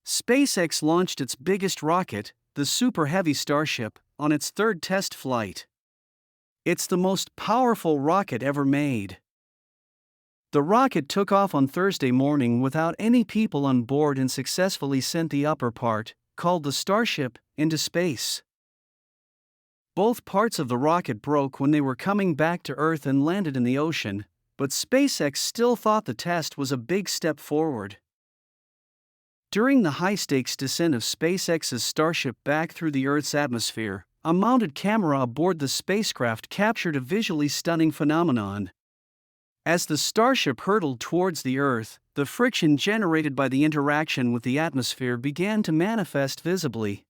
SpaceX launched its biggest rocket, the Super Heavy Starship, on its third test flight. It's the most powerful rocket ever made. The rocket took off on Thursday morning without any people on board and successfully sent the upper part, called the Starship, into space. Both parts of the rocket broke when they were coming back to Earth and landed in the ocean, but SpaceX still thought the test was a big step forward. During the high-stakes descent of SpaceX's Starship back through the Earth's atmosphere, a mounted camera aboard the spacecraft captured a visually stunning phenomenon. As the Starship hurtled towards the Earth, the friction generated by the interaction with the atmosphere began to manifest visibly.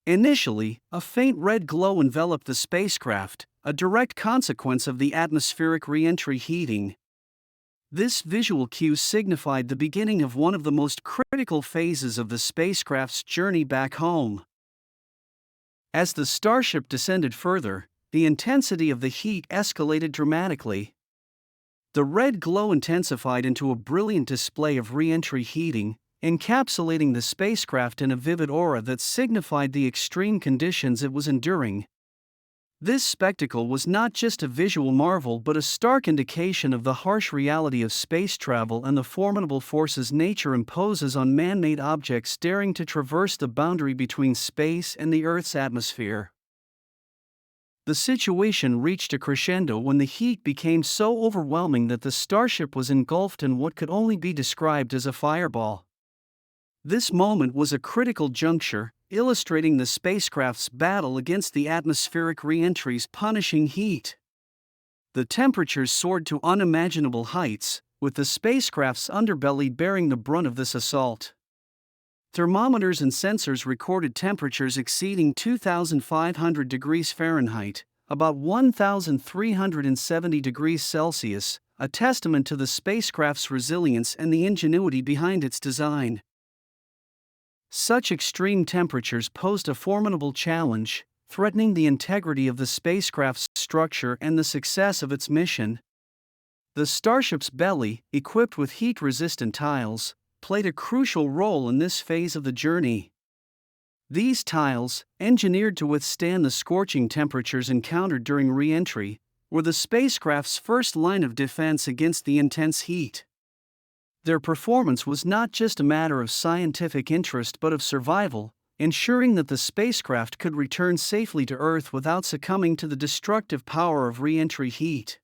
Initially, a faint red glow enveloped the spacecraft, a direct consequence of the atmospheric re-entry heating. This visual cue signified the beginning of one of the most critical phases of the spacecraft's journey back home. As the Starship descended further, the intensity of the heat escalated dramatically. The red glow intensified into a brilliant display of re-entry heating, encapsulating the spacecraft in a vivid aura that signified the extreme conditions it was enduring. This spectacle was not just a visual marvel but a stark indication of the harsh reality of space travel and the formidable forces nature imposes on man-made objects daring to traverse the boundary between space and the Earth's atmosphere. The situation reached a crescendo when the heat became so overwhelming that the Starship was engulfed in what could only be described as a fireball. This moment was a critical juncture, illustrating the spacecraft's battle against the atmospheric re-entry's punishing heat. The temperatures soared to unimaginable heights, with the spacecraft's underbelly bearing the brunt of this assault. Thermometers and sensors recorded temperatures exceeding 2,500 degrees Fahrenheit, about 1,370 degrees Celsius, a testament to the spacecraft's resilience and the ingenuity behind its design. Such extreme temperatures posed a formidable challenge, threatening the integrity of the spacecraft's structure and the success of its mission. The Starship's belly, equipped with heat-resistant tiles, played a crucial role in this phase of the journey. These tiles, engineered to withstand the scorching temperatures encountered during re-entry, were the spacecraft's first line of defense against the intense heat. Their performance was not just a matter of scientific interest but of survival, ensuring that the spacecraft could return safely to Earth without succumbing to the destructive power of re-entry heat.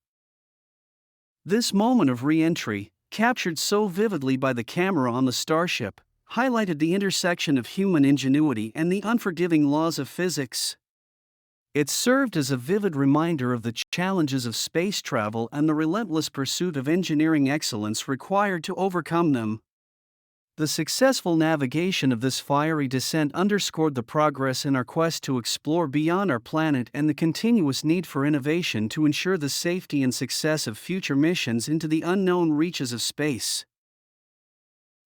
This moment of re-entry, captured so vividly by the camera on the Starship, highlighted the intersection of human ingenuity and the unforgiving laws of physics. It served as a vivid reminder of the challenges of space travel and the relentless pursuit of engineering excellence required to overcome them. The successful navigation of this fiery descent underscored the progress in our quest to explore beyond our planet and the continuous need for innovation to ensure the safety and success of future missions into the unknown reaches of space.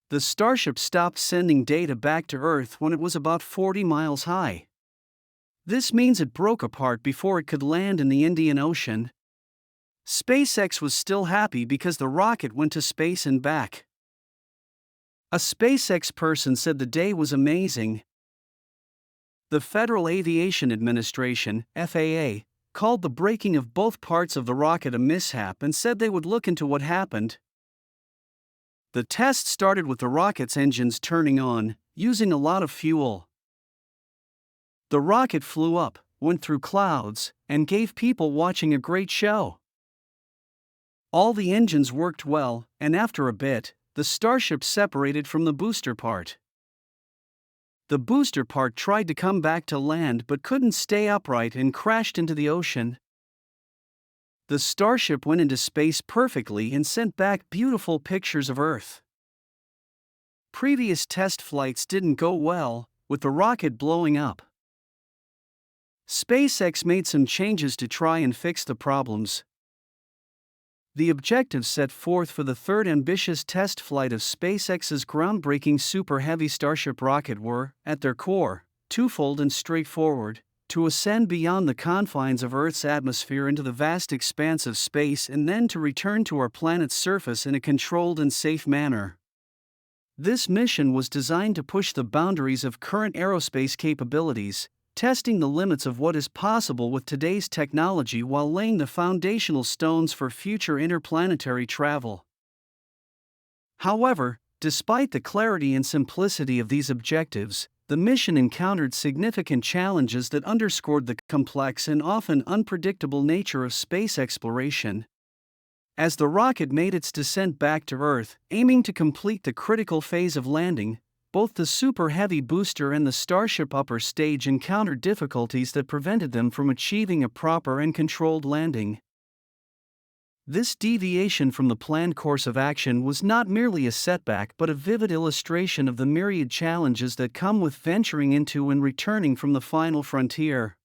The Starship stopped sending data back to Earth when it was about 40 miles high. This means it broke apart before it could land in the Indian Ocean. SpaceX was still happy because the rocket went to space and back. A SpaceX person said the day was amazing. The Federal Aviation Administration, FAA, called the breaking of both parts of the rocket a mishap and said they would look into what happened. The test started with the rocket's engines turning on, using a lot of fuel. The rocket flew up, went through clouds, and gave people watching a great show. All the engines worked well, and after a bit, the Starship separated from the booster part. The booster part tried to come back to land but couldn't stay upright and crashed into the ocean. The Starship went into space perfectly and sent back beautiful pictures of Earth. Previous test flights didn't go well, with the rocket blowing up. SpaceX made some changes to try and fix the problems. The objectives set forth for the third ambitious test flight of SpaceX's groundbreaking Super Heavy Starship rocket were, at their core, twofold and straightforward: to ascend beyond the confines of Earth's atmosphere into the vast expanse of space and then to return to our planet's surface in a controlled and safe manner. This mission was designed to push the boundaries of current aerospace capabilities, testing the limits of what is possible with today's technology while laying the foundational stones for future interplanetary travel. However, despite the clarity and simplicity of these objectives, the mission encountered significant challenges that underscored the complex and often unpredictable nature of space exploration. As the rocket made its descent back to Earth, aiming to complete the critical phase of landing, both the Super Heavy booster and the Starship upper stage encountered difficulties that prevented them from achieving a proper and controlled landing. This deviation from the planned course of action was not merely a setback but a vivid illustration of the myriad challenges that come with venturing into and returning from the final frontier.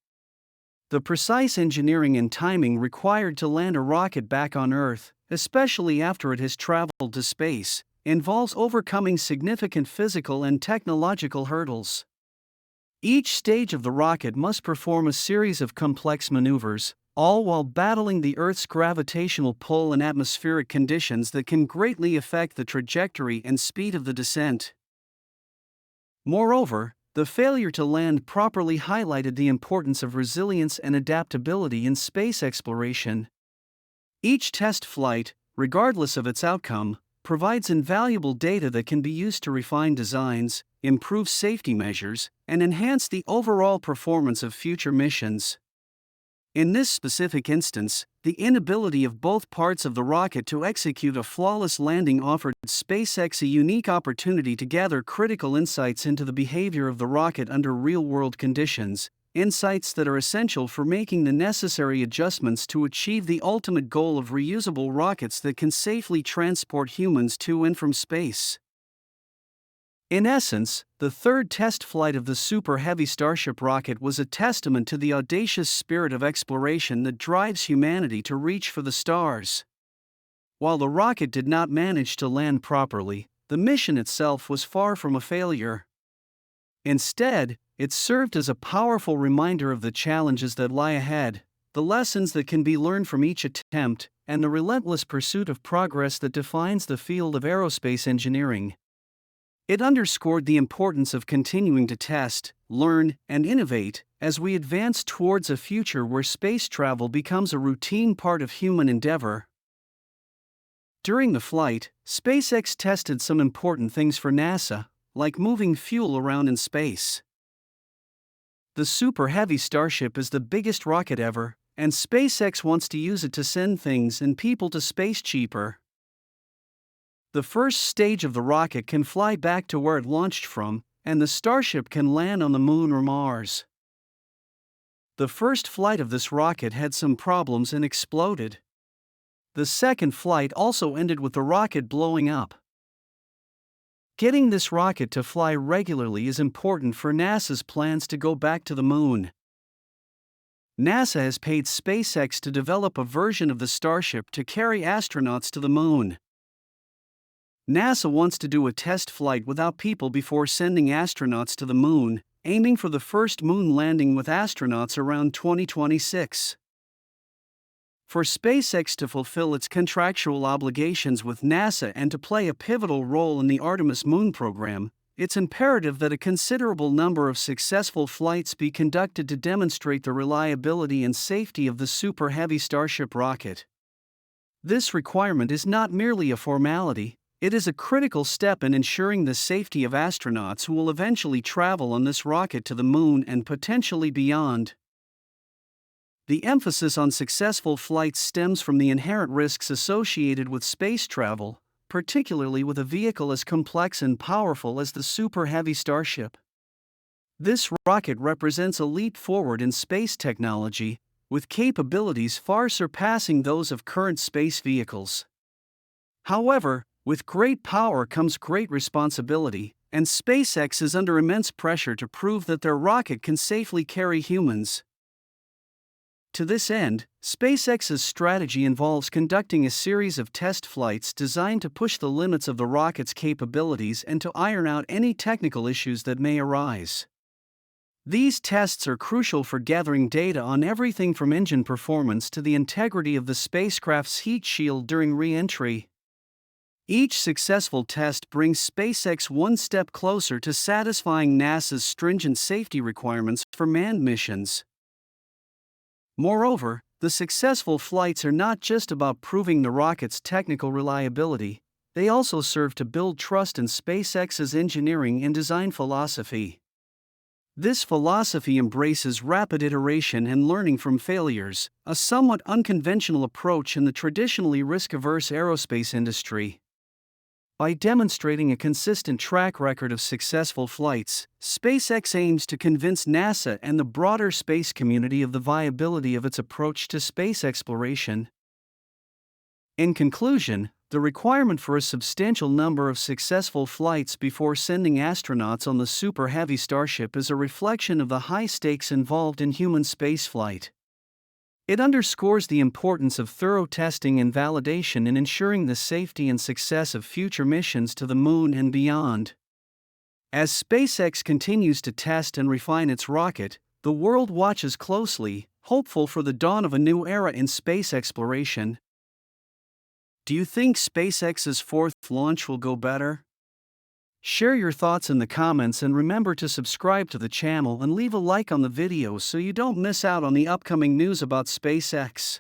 The precise engineering and timing required to land a rocket back on Earth, especially after it has traveled to space, involves overcoming significant physical and technological hurdles. Each stage of the rocket must perform a series of complex maneuvers, all while battling the Earth's gravitational pull and atmospheric conditions that can greatly affect the trajectory and speed of the descent. Moreover, the failure to land properly highlighted the importance of resilience and adaptability in space exploration. Each test flight, regardless of its outcome, provides invaluable data that can be used to refine designs, improve safety measures, and enhance the overall performance of future missions. In this specific instance, the inability of both parts of the rocket to execute a flawless landing offered SpaceX a unique opportunity to gather critical insights into the behavior of the rocket under real-world conditions, insights that are essential for making the necessary adjustments to achieve the ultimate goal of reusable rockets that can safely transport humans to and from space. In essence, the third test flight of the Super Heavy Starship rocket was a testament to the audacious spirit of exploration that drives humanity to reach for the stars. While the rocket did not manage to land properly, the mission itself was far from a failure. Instead, it served as a powerful reminder of the challenges that lie ahead, the lessons that can be learned from each attempt, and the relentless pursuit of progress that defines the field of aerospace engineering. It underscored the importance of continuing to test, learn, and innovate as we advance towards a future where space travel becomes a routine part of human endeavor. During the flight, SpaceX tested some important things for NASA, like moving fuel around in space. The Super Heavy Starship is the biggest rocket ever, and SpaceX wants to use it to send things and people to space cheaper. The first stage of the rocket can fly back to where it launched from, and the Starship can land on the Moon or Mars. The first flight of this rocket had some problems and exploded. The second flight also ended with the rocket blowing up. Getting this rocket to fly regularly is important for NASA's plans to go back to the Moon. NASA has paid SpaceX to develop a version of the Starship to carry astronauts to the Moon. NASA wants to do a test flight without people before sending astronauts to the Moon, aiming for the first moon landing with astronauts around 2026. For SpaceX to fulfill its contractual obligations with NASA and to play a pivotal role in the Artemis moon program, it's imperative that a considerable number of successful flights be conducted to demonstrate the reliability and safety of the Super Heavy Starship rocket. This requirement is not merely a formality. It is a critical step in ensuring the safety of astronauts who will eventually travel on this rocket to the Moon and potentially beyond. The emphasis on successful flights stems from the inherent risks associated with space travel, particularly with a vehicle as complex and powerful as the Super Heavy Starship. This rocket represents a leap forward in space technology, with capabilities far surpassing those of current space vehicles. However, with great power comes great responsibility, and SpaceX is under immense pressure to prove that their rocket can safely carry humans. To this end, SpaceX's strategy involves conducting a series of test flights designed to push the limits of the rocket's capabilities and to iron out any technical issues that may arise. These tests are crucial for gathering data on everything from engine performance to the integrity of the spacecraft's heat shield during re-entry. Each successful test brings SpaceX one step closer to satisfying NASA's stringent safety requirements for manned missions. Moreover, the successful flights are not just about proving the rocket's technical reliability, they also serve to build trust in SpaceX's engineering and design philosophy. This philosophy embraces rapid iteration and learning from failures, a somewhat unconventional approach in the traditionally risk-averse aerospace industry. By demonstrating a consistent track record of successful flights, SpaceX aims to convince NASA and the broader space community of the viability of its approach to space exploration. In conclusion, the requirement for a substantial number of successful flights before sending astronauts on the Super Heavy Starship is a reflection of the high stakes involved in human spaceflight. It underscores the importance of thorough testing and validation in ensuring the safety and success of future missions to the Moon and beyond. As SpaceX continues to test and refine its rocket, the world watches closely, hopeful for the dawn of a new era in space exploration. Do you think SpaceX's fourth launch will go better? Share your thoughts in the comments and remember to subscribe to the channel and leave a like on the video so you don't miss out on the upcoming news about SpaceX.